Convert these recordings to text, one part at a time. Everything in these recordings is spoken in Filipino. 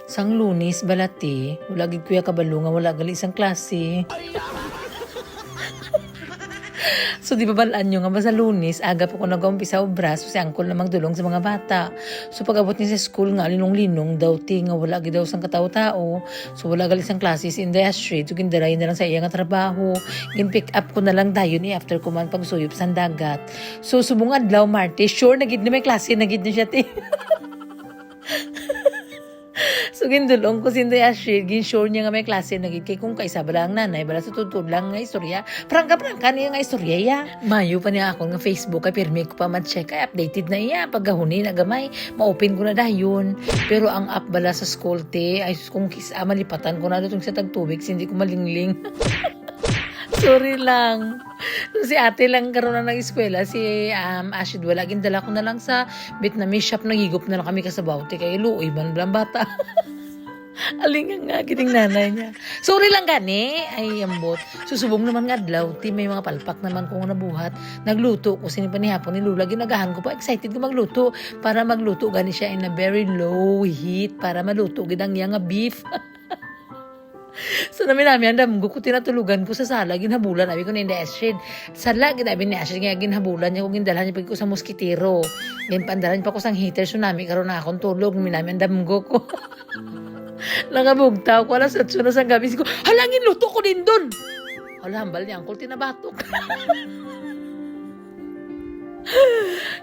Sang Lunes balati, wala gid kuya kabalo nga wala gali isang klase. So di ba balaan nyo nga ba sa Lunes, aga po ko nag-umpisa obra, so si uncle na magdulong sa mga bata. So pag-abot niya sa school nga, linong-linong, daw nga wala gid daw sang katao-tao. So wala gali isang klase in the street, so gindaray na lang sa iya nga trabaho. Gin-pick up ko na lang dayon after ko man pagsuyop sa dagat. So subong adlaw Martes, sure na gid na may klase na gid na siya ti. So gindulong ko sinday Ashrid, ginsure niya nga may klase nagid kay kung kaisa bala ang nanay bala sa tutod lang nga istorya. Prangka niya nga istorya ya. Mayo pa niya ako nga Facebook kay pirmi ko pa ma-check kay updated na iya pagahuni na gamay, ma-open ko na dayon. Pero ang app bala sa school te ay kung kisa malipatan ko na dutong sa tagtubig hindi ko malingling. Sorry lang. So, si ate lang karoon na ng eskwela, si Ashid, wala gindala ko na lang sa Vietnamese shop, nagigop na lang kami kasabaw. Kaya luoy man blang bata. Aling nga, kiting nanay niya. Sorry lang gani, ay ambot. Susubong naman nga adlaw, may mga palpak naman kong nabuhat. Nagluto ko, sinipanihapon ni Lula, ginagahan ko pa, excited ko magluto. Para magluto, gani siya in a very low heat, para maluto, gidang nga beef. So namin ang damgo ko tinatulugan ko sa sala, ginhabulan abi ko ni Ashrid. Sala ginabi ni Ashrid nga ginhabulan niya kung gindalhan niya pag ko sa moskitero. Then pandalan pa ko sang heater so nami karon na akong tulog, minami ang damgo ko. Langabugtaw ko alas 8 na sang gabi ko. Halangin luto ko din doon. Hala hambal niya angkol tinabatok.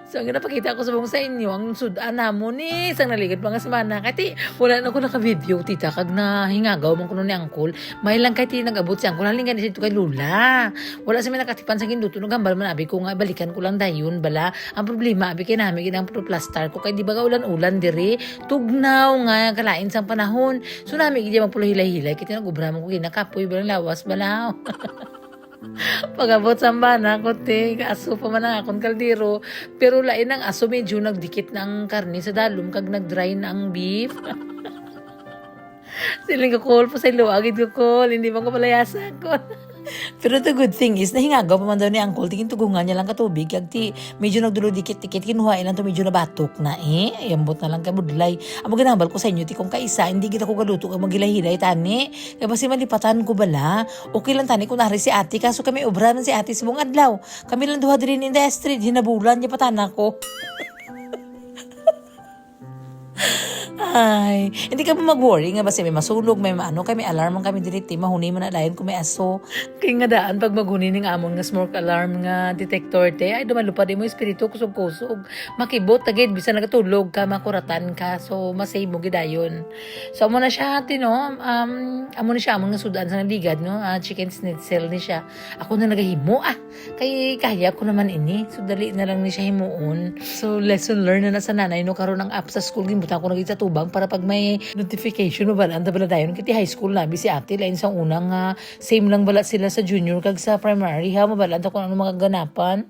So, ang napakita ko sa buong sa inyo, ang sudan mo ni isang naligid pa nga semana. Kati, wala na ko naka-video, tita, kag na hingagaw mong kuno ni Angkol. May lang kati nag-abot si Angkol, haling ganit ito kay Lula. Wala sa may nakatipan sa ginduto, nagambal man, abi ko nga, balikan ko lang dayon, bala. Ang problema, abi kay namin, ginang proplastar ko, kay di ba ulan-ulan dire, tugnaw nga, kalain sang panahon. So, namin, hindi magpulo hilay-hilay, kiti nag-ubra mo ko, kinakapoy, balang lawas, bala. Pag-abot sa bana ko te, aso pa man ang akong kaldero. Pero lain ang aso medyo nagdikit ng karne sa dalom kag nag-dry na ang beef. Siling ko call po sa iluagid ko call, hindi ba ko palayasan ko. Pero the good thing is, nahingagaw pa man daw ni Uncle, tingin tugungan niya lang katubig, kag ti medyo nagdulo dikit-dikit, kinuhain lang to medyo nabatok na ayambot na lang kabudlay. Amo ginambal ko sa inyo, ti kung kaisa, hindi kita ko galuto kag magilay-hilay tani. Kaya basi malipatan ko bala, okay lang tani kung nari si ate, kaso kami obra man si ate sa mong adlaw. Kami lang duha din in the street, hinabulan niya patana ko. Ay, hindi ka ba mag-worry nga basi may masulog, may maano, kami alarm kami direct, mahuni man na dayon kung may aso. Kaya nga daan, pag maghuni ng amon nga smoke alarm nga detector te, ay dumalupad mo espiritu kusog-kusog. Makibot, tagid, bisa nagatulog ka, makuratan ka, so masave mo gidayon. So amo na siya, amo na siya, amon nga sudan sa naligad, no? Chicken schnitzel ni siya. Ako na nagahimo, kay kaya ko naman ini, so dali na lang ni siya himuon. So lesson learned na sa nanay, no, karon ang app sa school, gimbutan ko nagit sa tubang para pag may notification mabalaan ta bala dayon kiti high school nabi si ate lain sa unang same lang bala sila sa junior kag sa primary ha mabalaan ta kung ano mga ganapan.